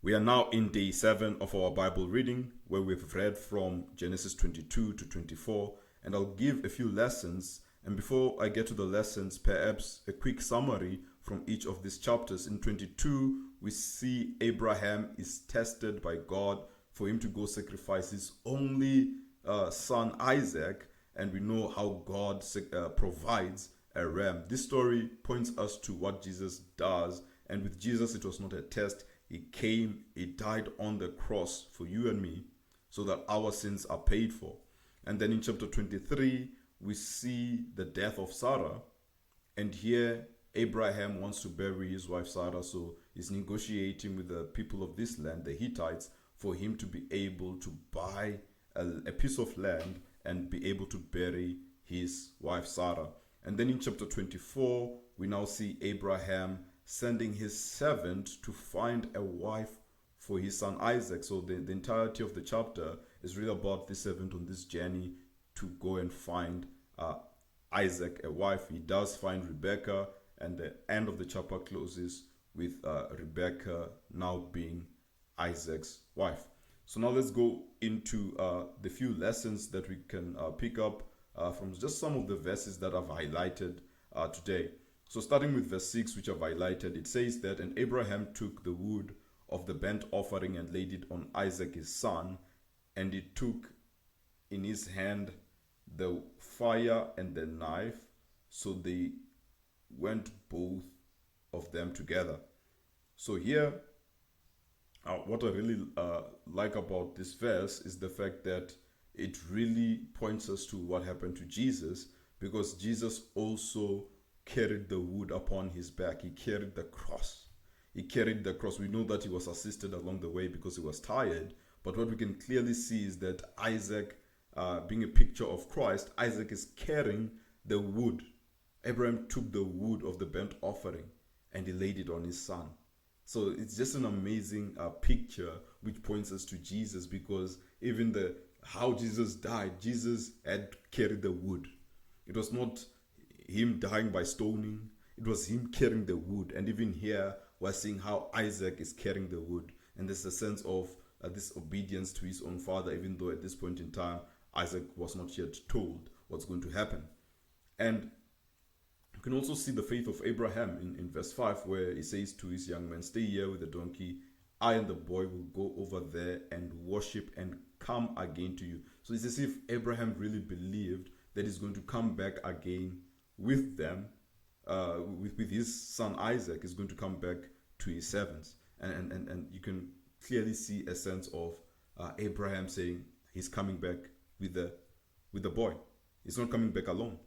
We are now in day 7 of our Bible reading, where we've read from Genesis 22 to 24, and I'll give a few lessons. And before I get to the lessons, perhaps a quick summary from each of these chapters. In 22, we see Abraham is tested by God for him to go sacrifice his only son Isaac, and we know how God provides a ram. This story points us to what Jesus does, and with Jesus it was not a test. He came, he died on the cross for you and me so that our sins are paid for. And then in chapter 23, we see the death of Sarah, and here Abraham wants to bury his wife Sarah, so he's negotiating with the people of this land, the Hittites, for him to be able to buy a piece of land and be able to bury his wife Sarah. And then in chapter 24, we now see Abraham sending his servant to find a wife for his son Isaac. So the entirety of the chapter is really about this servant on this journey to go and find Isaac a wife. He does find Rebecca, and the end of the chapter closes with Rebecca now being Isaac's wife. So now let's go into the few lessons that we can pick up from just some of the verses that I've highlighted today. So starting with verse 6, which I've highlighted, it says that, "And Abraham took the wood of the burnt offering and laid it on Isaac his son, and he took in his hand the fire and the knife, so they went both of them together." So here, what I really like about this verse is the fact that it really points us to what happened to Jesus, because Jesus also carried the wood upon his back. He carried the cross. He carried the cross. We know that he was assisted along the way because he was tired, but what we can clearly see is that Isaac, being a picture of Christ, Isaac is carrying the wood. Abraham took the wood of the burnt offering and he laid it on his son. So it's just an amazing picture which points us to Jesus, because even how Jesus died, Jesus had carried the wood. It was not him dying by stoning, it was him carrying the wood. And even here we're seeing how Isaac is carrying the wood, and there's a sense of this obedience to his own father, even though at this point in time Isaac was not yet told what's going to happen. And you can also see the faith of Abraham in verse 5, where he says to his young man, "Stay here with the donkey, I and the boy will go over there and worship and come again to you." So it's as if Abraham really believed that he's going to come back again with them, with his son Isaac. Is going to come back to his servants, and you can clearly see a sense of Abraham saying he's coming back with the boy. He's not coming back alone,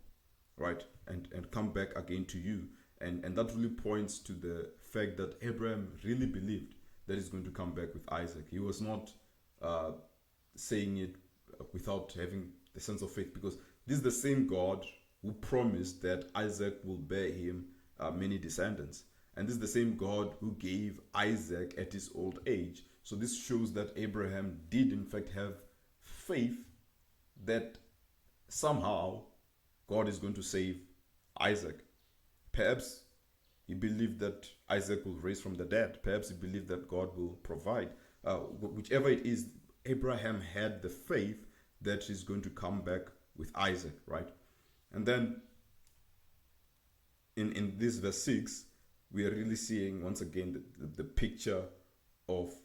right? And come back again to you, and that really points to the fact that Abraham really believed that he's going to come back with Isaac. He was not saying it without having the sense of faith, because this is the same God who promised that Isaac will bear him many descendants. And this is the same God who gave Isaac at his old age. So this shows that Abraham did in fact have faith that somehow God is going to save Isaac. Perhaps he believed that Isaac will rise from the dead. Perhaps he believed that God will provide. Whichever it is, Abraham had the faith that he's going to come back with Isaac, right? And then in this verse 6, we are really seeing once again the picture of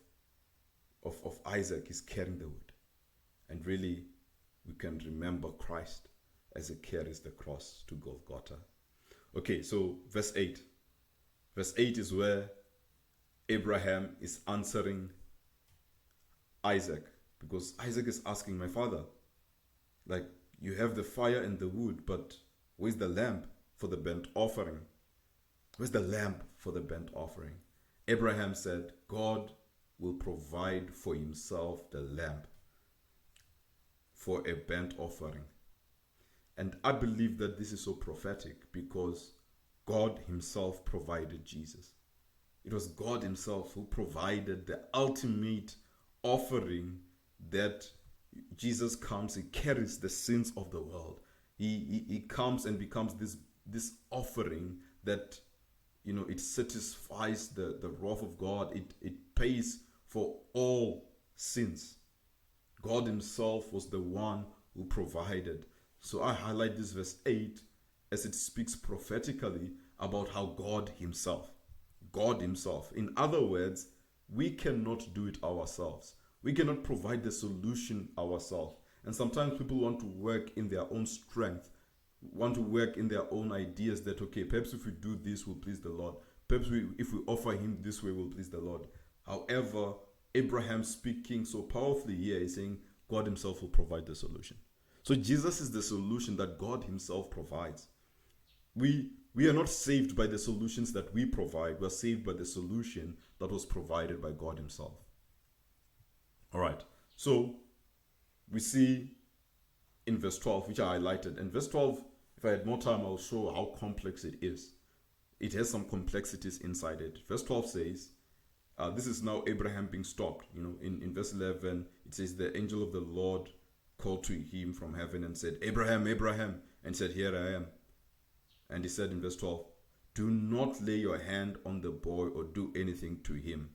Isaac is carrying the wood. And really, we can remember Christ as he carries the cross to Golgotha. Okay, so verse 8. Verse 8 is where Abraham is answering Isaac, because Isaac is asking, "My father, like, you have the fire and the wood, but where's the lamb for the burnt offering? Where's the lamb for the burnt offering?" Abraham said, "God will provide for himself the lamb for a burnt offering." And I believe that this is so prophetic, because God himself provided Jesus. It was God himself who provided the ultimate offering, that Jesus comes, he carries the sins of the world. He comes and becomes this offering that, it satisfies the wrath of God. It pays all sins. God himself was the one who provided. So I highlight this verse 8 as it speaks prophetically about how God himself, in other words, we cannot do it ourselves. We cannot provide the solution ourselves. And sometimes people want to work in their own strength, want to work in their own ideas that, okay, perhaps if we do this, we'll please the Lord. Perhaps if we offer him this way, we'll please the Lord. However, Abraham speaking so powerfully here is saying God himself will provide the solution. So Jesus is the solution that God himself provides. We are not saved by the solutions that we provide. We are saved by the solution that was provided by God himself. All right. So we see in verse 12, which I highlighted. And verse 12, if I had more time, I'll show how complex it is. It has some complexities inside it. Verse 12 says, this is now Abraham being stopped. In verse 11, it says, the angel of the Lord called to him from heaven and said, Abraham, Abraham, and said, here I am. And he said in verse 12, do not lay your hand on the boy or do anything to him.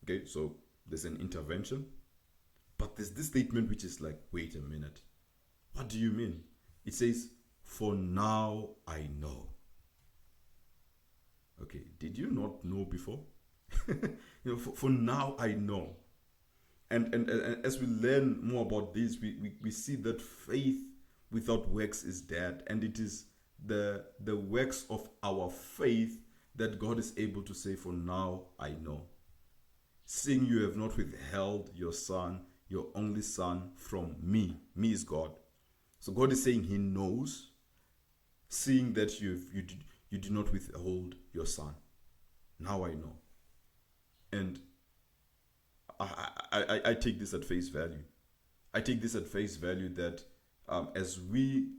Okay, so there's an intervention. But there's this statement which is like, wait a minute. What do you mean? It says, for now I know. Okay, did you not know before? For now I know. And as we learn more about this, we see that faith without works is dead. And it is the works of our faith that God is able to say, for now I know. Seeing you have not withheld your son, your only son, from me. Me is God. So God is saying he knows, seeing that you did not withhold your son. Now I know. And I take this at face value. I take this at face value that as we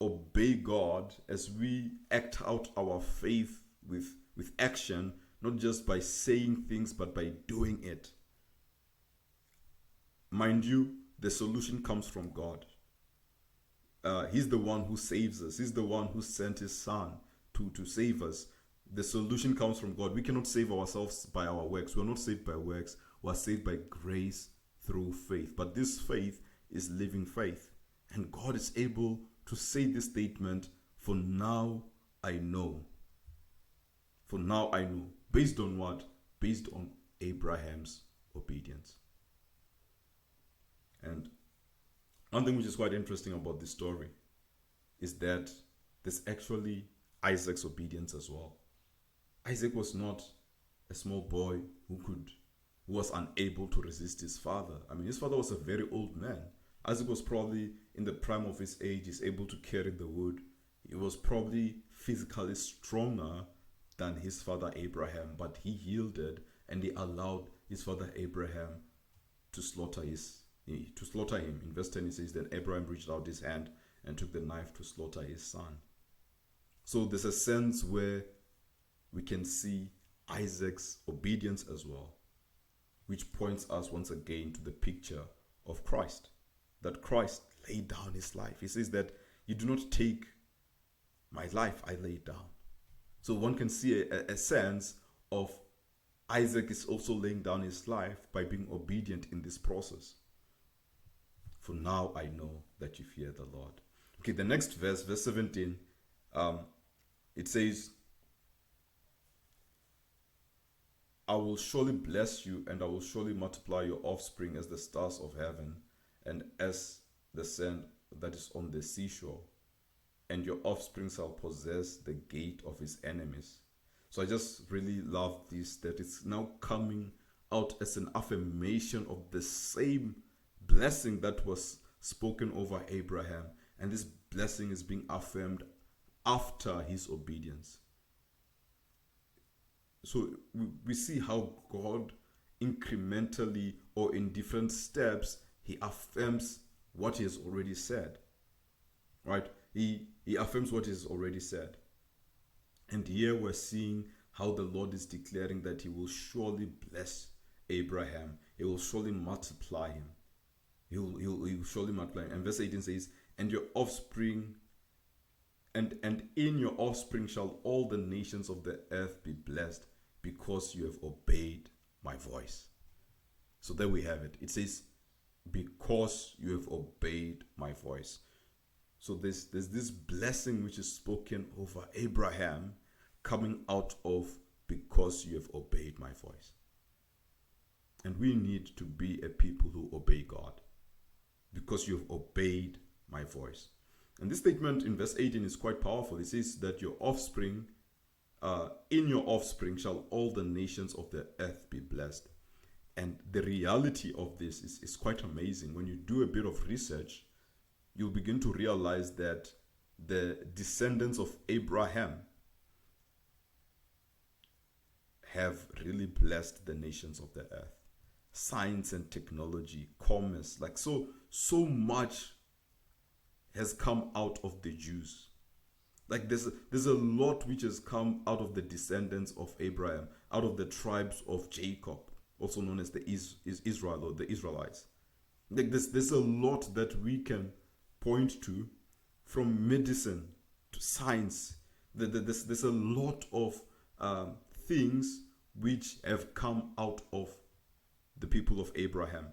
obey God, as we act out our faith with action, not just by saying things, but by doing it. Mind you, the solution comes from God. He's the one who saves us. He's the one who sent his son to save us. The solution comes from God. We cannot save ourselves by our works. We are not saved by works. We are saved by grace through faith. But this faith is living faith. And God is able to say this statement, for now I know. For now I know. Based on what? Based on Abraham's obedience. And one thing which is quite interesting about this story is that there's actually Isaac's obedience as well. Isaac was not a small boy who was unable to resist his father. I mean, his father was a very old man. Isaac was probably in the prime of his age. He's able to carry the wood. He was probably physically stronger than his father Abraham, but he yielded and he allowed his father Abraham to slaughter him. In verse 10 it says that Abraham reached out his hand and took the knife to slaughter his son. So there's a sense where we can see Isaac's obedience as well, which points us once again to the picture of Christ, that Christ laid down his life. He says that you do not take my life, I lay it down. So one can see a sense of Isaac is also laying down his life by being obedient in this process. For now I know that you fear the Lord. Okay, the next verse, verse 17, it says, I will surely bless you, and I will surely multiply your offspring as the stars of heaven, and as the sand that is on the seashore. And your offspring shall possess the gate of his enemies. So I just really love this, that it's now coming out as an affirmation of the same blessing that was spoken over Abraham. And this blessing is being affirmed after his obedience. So we see how God incrementally or in different steps, he affirms what he has already said. Right? He affirms what he has already said. And here we're seeing how the Lord is declaring that he will surely bless Abraham. He will surely multiply him. He will surely multiply him. And verse 18 says, and your offspring, and in your offspring shall all the nations of the earth be blessed, because you have obeyed my voice. So there we have it. It says, because you have obeyed my voice. So there's this blessing which is spoken over Abraham coming out of because you have obeyed my voice. And we need to be a people who obey God because you have obeyed my voice. And this statement in verse 18 is quite powerful. It says that your offspring, in your offspring shall all the nations of the earth be blessed. And the reality of this is quite amazing. When you do a bit of research, you'll begin to realize that the descendants of Abraham have really blessed the nations of the earth. Science and technology, commerce, like so much has come out of the Jews. Like there's a lot which has come out of the descendants of Abraham, out of the tribes of Jacob, also known as the Israel or the Israelites. Like there's a lot that we can point to, from medicine to science. There's a lot of things which have come out of the people of Abraham.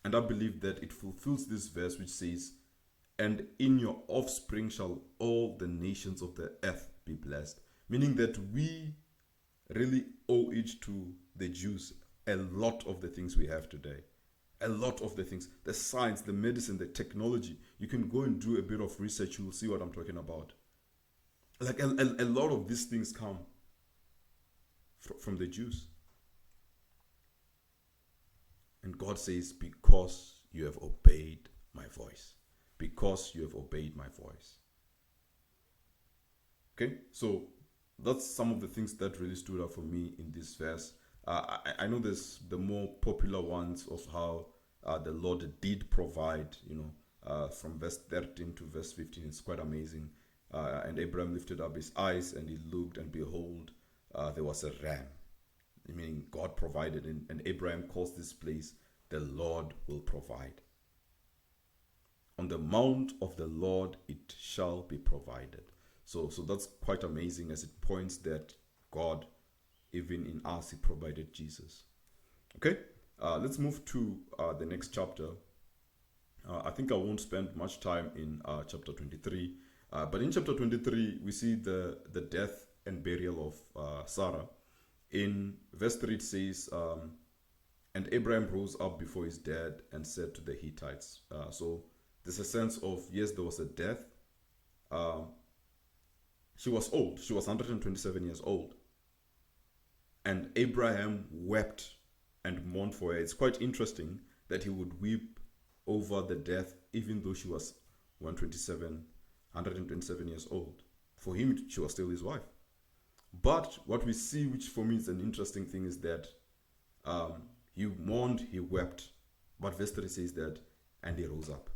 And I believe that it fulfills this verse which says, and in your offspring shall all the nations of the earth be blessed. Meaning that we really owe it to the Jews a lot of the things we have today. A lot of the things, the science, the medicine, the technology. You can go and do a bit of research, you will see what I'm talking about. Like a lot of these things come from the Jews. And God says, because you have obeyed my voice. Because you have obeyed my voice. Okay, so that's some of the things that really stood out for me in this verse. I know there's the more popular ones of how the Lord did provide, from verse 13 to verse 15. It's quite amazing. And Abraham lifted up his eyes and he looked, and behold, there was a ram. Meaning God provided. And Abraham calls this place, the Lord will provide. On the mount of the Lord it shall be provided. So that's quite amazing, as it points that God, even in us, he provided Jesus. Okay, let's move to the next chapter. I think I won't spend much time in chapter 23. But in chapter 23, we see the death and burial of Sarah. In verse 3 it says, and Abraham rose up before his dead and said to the Hittites. So there's a sense of, yes, there was a death. She was old. She was 127 years old. And Abraham wept and mourned for her. It's quite interesting that he would weep over the death, even though she was 127 years old. For him, she was still his wife. But what we see, which for me is an interesting thing, is that he mourned, he wept. But verse 3 says that, and he rose up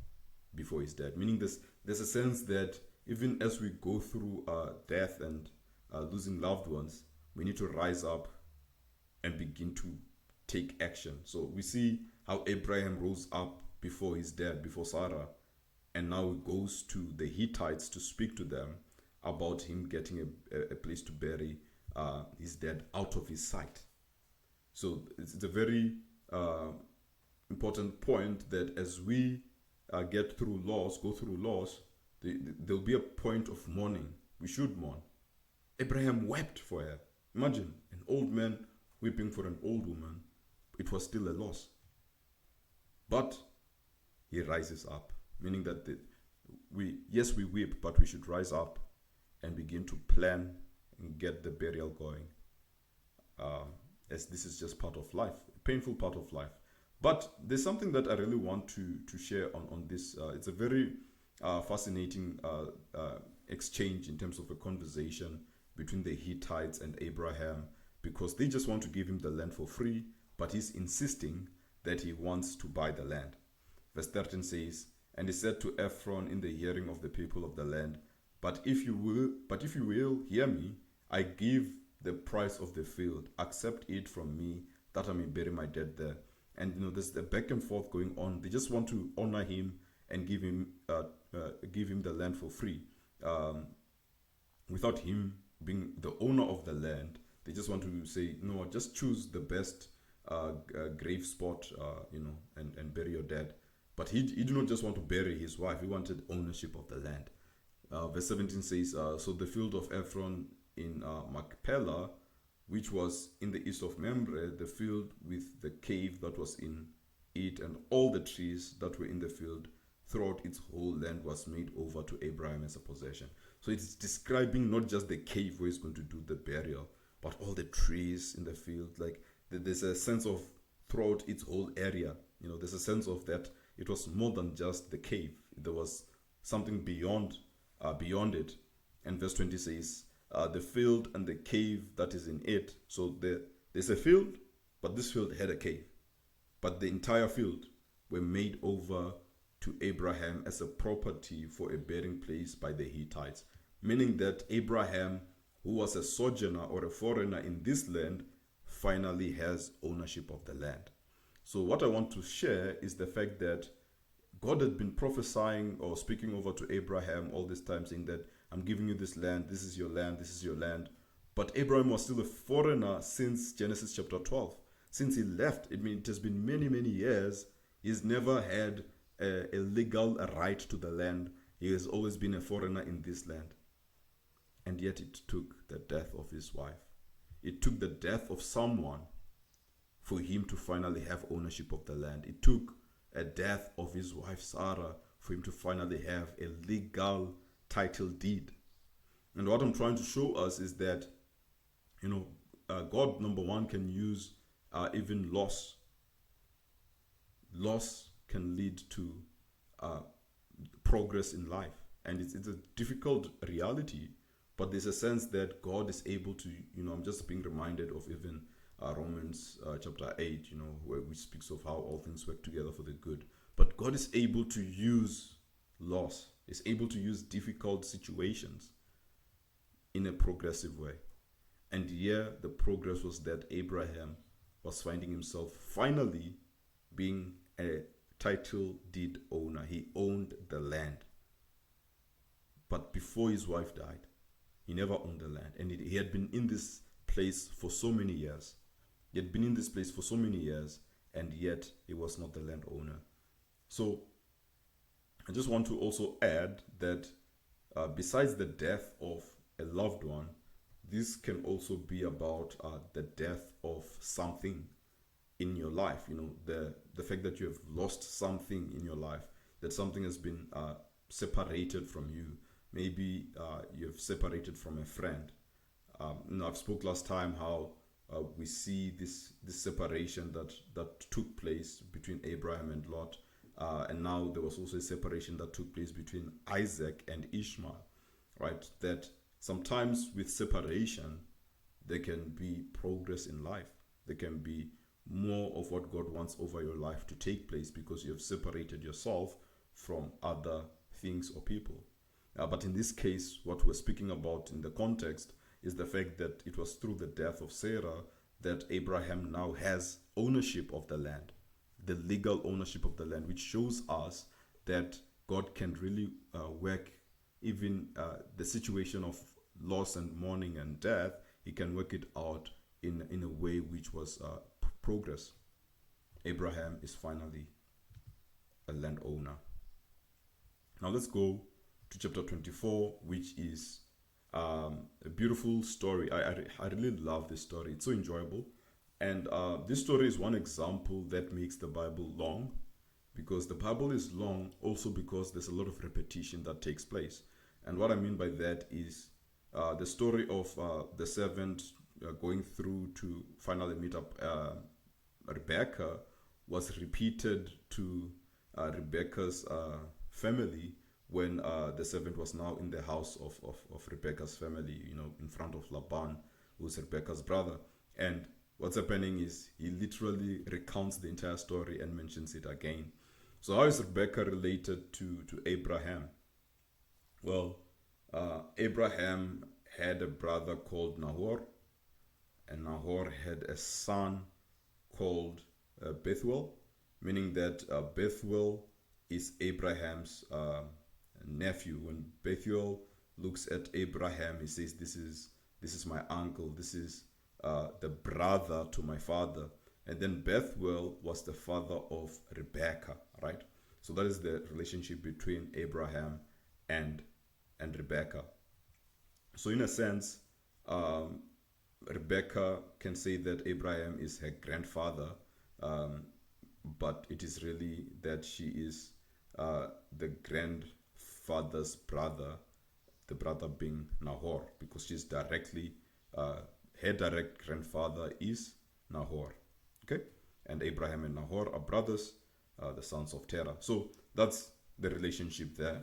before his death. Meaning there's a sense that even as we go through death and losing loved ones, we need to rise up and begin to take action. So we see how Abraham rose up before his death, before Sarah, and now he goes to the Hittites to speak to them about him getting a place to bury his dead out of his sight. So it's a very important point that as we go through laws, there'll be a point of mourning. We should mourn. Abraham wept for her. Imagine an old man weeping for an old woman. It was still a loss. But he rises up, meaning that we weep, but we should rise up and begin to plan and get the burial going. As this is just part of life, a painful part of life. But there's something that I really want to share on this. It's a very fascinating exchange in terms of a conversation between the Hittites and Abraham, because they just want to give him the land for free, but he's insisting that he wants to buy the land. Verse 13 says, and he said to Ephron in the hearing of the people of the land, but if you will hear me, I give the price of the field, accept it from me, that I may bury my dead there. And there's the back and forth going on. They just want to honor him and give him the land for free, without him being the owner of the land. They just want to say, no, just choose the best grave spot, and bury your dead. But he did not just want to bury his wife, he wanted ownership of the land. Verse 17 says, so the field of Ephron in Machpelah, which was in the east of Mamre, the field with the cave that was in it, and all the trees that were in the field throughout its whole land was made over to Abraham as a possession. So it's describing not just the cave where he's going to do the burial, but all the trees in the field. Like there's a sense of throughout its whole area. There's a sense of that it was more than just the cave. There was something beyond it. And verse 20 says, the field and the cave that is in it. So there's a field, but this field had a cave. But the entire field were made over to Abraham as a property for a burying place by the Hittites. Meaning that Abraham, who was a sojourner or a foreigner in this land, finally has ownership of the land. So what I want to share is the fact that God had been prophesying or speaking over to Abraham all this time, saying that I'm giving you this land, this is your land, this is your land. But Abraham was still a foreigner since Genesis chapter 12. Since he left, it has been many, many years. He's never had a legal right to the land. He has always been a foreigner in this land. And yet it took the death of his wife. It took the death of someone for him to finally have ownership of the land. It took a death of his wife Sarah for him to finally have a legal title deed. And what I'm trying to show us is that, God, number one, can use even loss. Loss can lead to progress in life. And it's a difficult reality, but there's a sense that God is able to, I'm just being reminded of even Romans chapter 8, which speaks of how all things work together for the good. But God is able to use loss, is able to use difficult situations in a progressive way. And here the progress was that Abraham was finding himself finally being a title deed owner. He owned the land. But before his wife died, he never owned the land. And he had been in this place for so many years. He had been in this place for so many years, and yet he was not the landowner. So I just want to also add that besides the death of a loved one, this can also be about the death of something in your life. The fact that you have lost something in your life, that something has been separated from you. Maybe you've separated from a friend. I've spoke last time how we see this separation that took place between Abraham and Lot. And now there was also a separation that took place between Isaac and Ishmael, right? That sometimes with separation, there can be progress in life. There can be more of what God wants over your life to take place because you have separated yourself from other things or people. But in this case, what we're speaking about in the context is the fact that it was through the death of Sarah that Abraham now has ownership of the land, the legal ownership of the land, which shows us that God can really work even the situation of loss and mourning and death. He can work it out in a way which was progress. Abraham is finally a landowner. Now let's go to chapter 24, which is a beautiful story. I really love this story. It's so enjoyable. And this story is one example that makes the Bible long, because the Bible is long also because there's a lot of repetition that takes place. And what I mean by that is the story of the servant going through to finally meet up Rebecca was repeated to Rebecca's family when the servant was now in the house of Rebecca's family, in front of Laban, who's Rebecca's brother. And what's happening is he literally recounts the entire story and mentions it again. So how is Rebecca related to Abraham? Well, Abraham had a brother called Nahor, and Nahor had a son called Bethuel, meaning that Bethuel is Abraham's nephew. When Bethuel looks at Abraham, he says, this is my uncle, this is the brother to my father. And then Bethuel was the father of Rebekah, right? So that is the relationship between Abraham and Rebekah. So in a sense, um, Rebecca can say that Abraham is her grandfather, um, but it is really that she is the grandfather's brother, the brother being Nahor, because she's directly, uh, her direct grandfather is Nahor. Okay? And Abraham and Nahor are brothers, the sons of Terah. So that's the relationship there.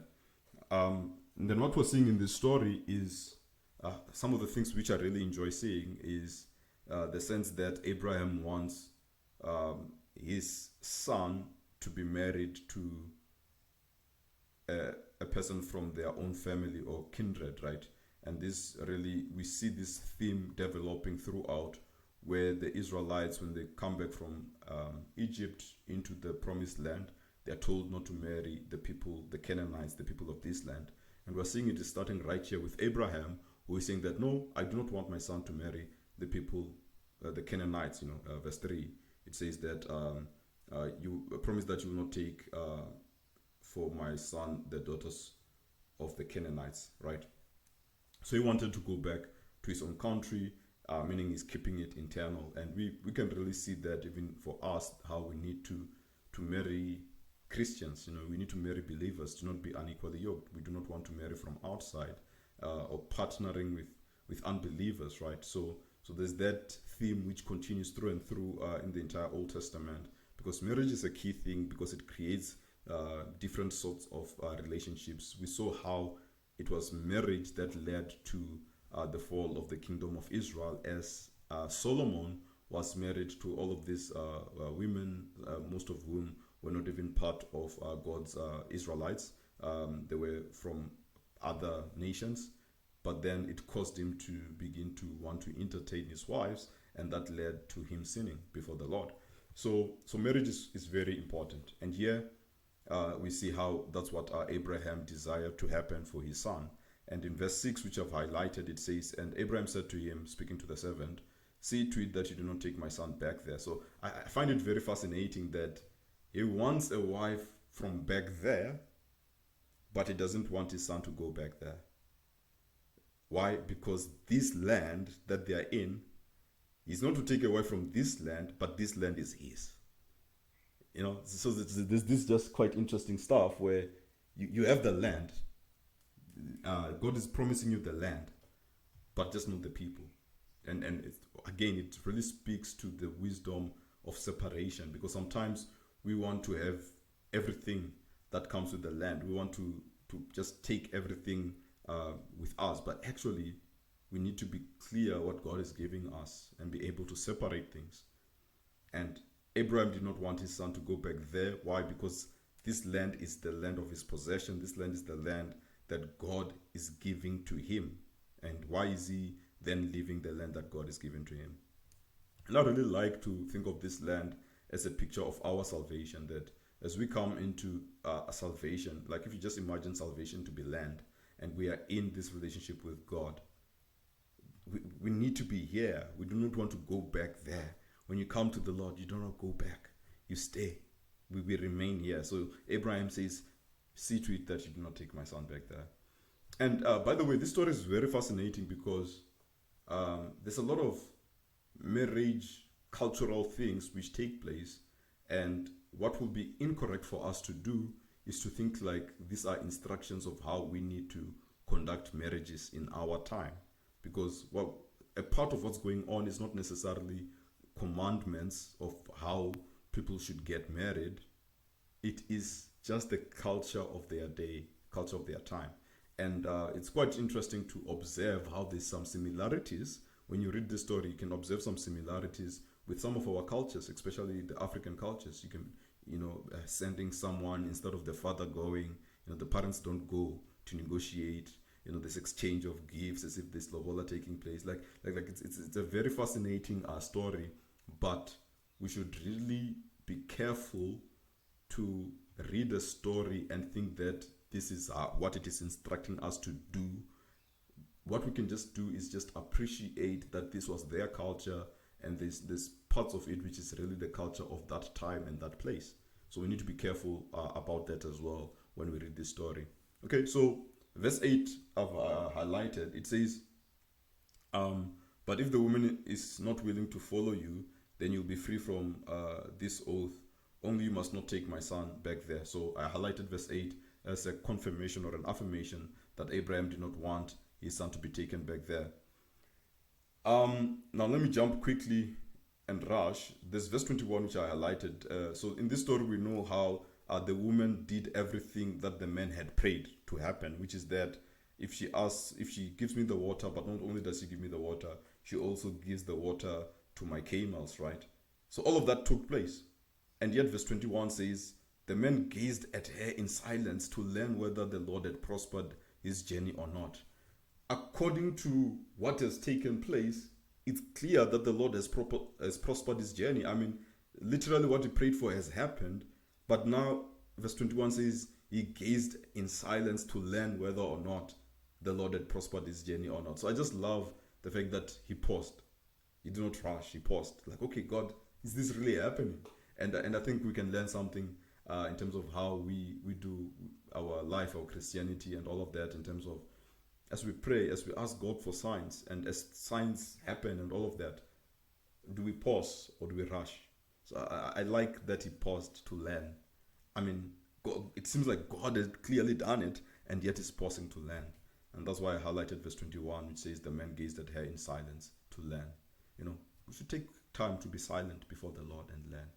And then what we're seeing in this story is some of the things which I really enjoy seeing is the sense that Abraham wants his son to be married to a person from their own family or kindred, right? And this really, we see this theme developing throughout, where the Israelites, when they come back from Egypt into the promised land, they are told not to marry the people, the Canaanites, the people of this land. And we're seeing it is starting right here with Abraham, who is saying that, no, I do not want my son to marry the people, the Canaanites, verse 3. It says that you promise that you will not take for my son the daughters of the Canaanites, right? So he wanted to go back to his own country, meaning he's keeping it internal. And we can really see that even for us, how we need to marry Christians. We need to marry believers, to not be unequally yoked. We do not want to marry from outside or partnering with unbelievers, right? So there's that theme which continues through and through in the entire Old Testament, because marriage is a key thing, because it creates different sorts of relationships. We saw how it was marriage that led to the fall of the kingdom of Israel, as Solomon was married to all of these women, most of whom were not even part of God's Israelites. They were from other nations, but then it caused him to begin to want to entertain his wives, and that led to him sinning before the Lord. So marriage is very important. And here we see how that's what Abraham desired to happen for his son. And in verse 6, which I've highlighted, it says, and Abraham said to him, speaking to the servant, see to it that you do not take my son back there. So I find it very fascinating that he wants a wife from back there, but he doesn't want his son to go back there. Why? Because this land that they are in, he's not to take away from this land, but this land is his. So this just quite interesting stuff where you have the land. God is promising you the land, but just not the people. And again, it really speaks to the wisdom of separation, because sometimes we want to have everything that comes with the land. We want to just take everything with us, but actually we need to be clear what God is giving us and be able to separate things. And Abraham did not want his son to go back there. Why? Because this land is the land of his possession. This land is the land that God is giving to him. And why is he then leaving the land that God is giving to him? And I really like to think of this land as a picture of our salvation, that as we come into a salvation, like if you just imagine salvation to be land, and we are in this relationship with God, we need to be here. We do not want to go back there. When you come to the Lord, you do not go back. You stay. We remain here. So Abraham says, see to it that you do not take my son back there. And by the way, this story is very fascinating, because there's a lot of marriage cultural things which take place, and what will be incorrect for us to do is to think like these are instructions of how we need to conduct marriages in our time, because a part of what's going on is not necessarily commandments of how people should get married. It is just the culture of their day, culture of their time. And it's quite interesting to observe how there's some similarities. When you read the story, you can observe some similarities with some of our cultures, especially the African cultures. You can, sending someone instead of the father going, the parents don't go to negotiate, this exchange of gifts as if there's lobola taking place. Like it's a very fascinating story, but we should really be careful to read a story and think that this is what it is instructing us to do. What we can just do is just appreciate that this was their culture, and this parts of it which is really the culture of that time and that place. So we need to be careful about that as well when we read this story. Okay, so verse 8 I've highlighted. It says, but if the woman is not willing to follow you, then you'll be free from this oath. Only you must not take my son back there. So I highlighted verse 8 as a confirmation or an affirmation that Abraham did not want his son to be taken back there. Now let me jump quickly and rush. There's verse 21 which I highlighted. So in this story we know how the woman did everything that the man had prayed to happen, which is that if she gives me the water, but not only does she give me the water, she also gives the water to my camels, right? So all of that took place. And yet verse 21 says, the man gazed at her in silence to learn whether the Lord had prospered his journey or not. According to what has taken place, it's clear that the Lord has prospered his journey. I mean, literally what he prayed for has happened. But now, verse 21 says, he gazed in silence to learn whether or not the Lord had prospered his journey or not. So I just love the fact that he paused. He did not rush. He paused. Like, okay, God, is this really happening? And I think we can learn something in terms of how we do our life, our Christianity, and all of that, in terms of as we pray, as we ask God for signs, and as signs happen and all of that, do we pause or do we rush? So I like that he paused to learn. I mean, God, it seems like God has clearly done it, and yet he's pausing to learn. And that's why I highlighted verse 21, which says the man gazed at her in silence to learn. You know, we should take time to be silent before the Lord and learn.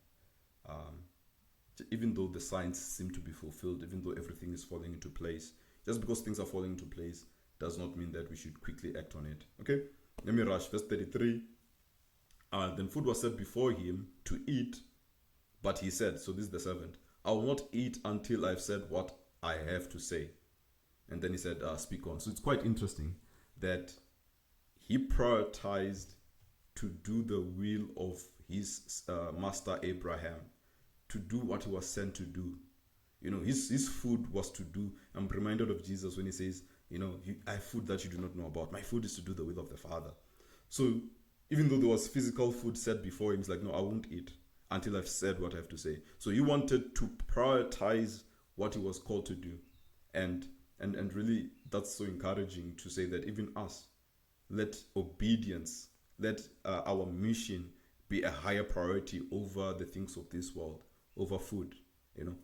Even though the signs seem to be fulfilled, even though everything is falling into place, just because things are falling into place does not mean that we should quickly act on it. Okay, let me rush. Verse 33. Then food was set before him to eat, but he said, so this is the servant, I will not eat until I've said what I have to say. And then he said, speak on. So it's quite interesting that he prioritized to do the will of his master Abraham, to do what he was sent to do. You know, his food was to do. I'm reminded of Jesus when he says, you know, I have food that you do not know about. My food is to do the will of the Father. So even though there was physical food set before him, he's like, no, I won't eat until I've said what I have to say. So he wanted to prioritize what he was called to do. And really, that's so encouraging to say that even us, let obedience, let our mission be a higher priority over the things of this world, over food. You know,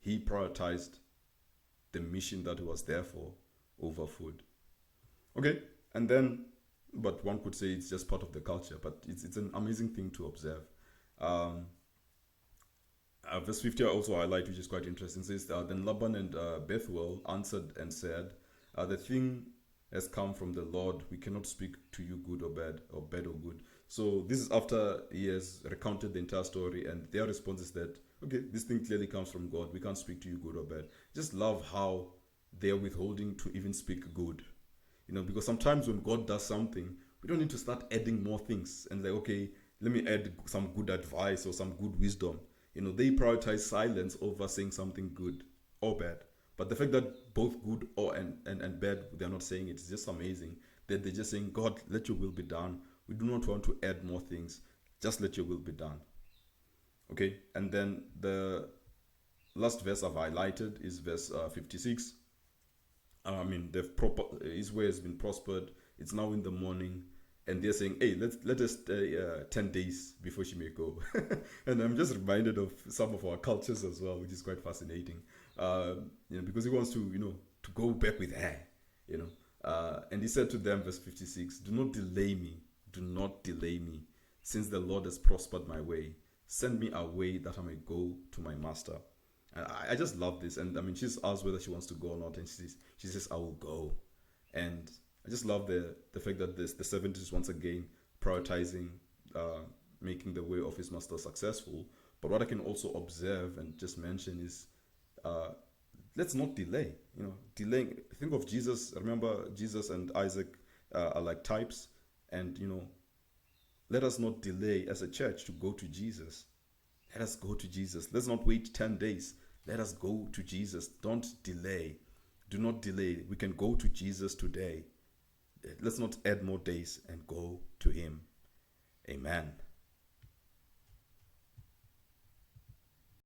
he prioritized the mission that he was there for over food. Okay, and then, but one could say it's just part of the culture, but it's an amazing thing to observe. Verse 50 I also highlight, which is quite interesting, says, then Laban and Bethuel answered and said, the thing has come from the Lord. We cannot speak to you good or bad, or bad or good. So this is after he has recounted the entire story, and their response is that, okay, this thing clearly comes from God. We can't speak to you good or bad. Just love how they're withholding to even speak good. You know, because sometimes when God does something, we don't need to start adding more things and like, okay, let me add some good advice or some good wisdom. You know, they prioritize silence over saying something good or bad. But the fact that both good or and bad, they're not saying it's just amazing that they're just saying, God, let your will be done. We do not want to add more things. Just let your will be done. Okay, and then the last verse I've highlighted is verse 56. I mean, his way has been prospered. It's now in the morning, and they're saying, hey, let us stay 10 days before she may go. And I'm just reminded of some of our cultures as well, which is quite fascinating. You know, because he wants to, you know, to go back with her, you know. And he said to them, verse 56, do not delay me, since the Lord has prospered my way. Send me away that I may go to my master. I just love this. And I mean, she's asked whether she wants to go or not, and she says, I will go. And I just love the fact that the servant is once again prioritizing making the way of his master successful. But what I can also observe and just mention is, let's not delay. You know, delaying. Think of Jesus. Remember, Jesus and Isaac are like types, and you know, let us not delay as a church to go to Jesus. Let us go to Jesus. Let's not wait 10 days. Let us go to Jesus. Don't delay. Do not delay. We can go to Jesus today. Let's not add more days and go to him. Amen.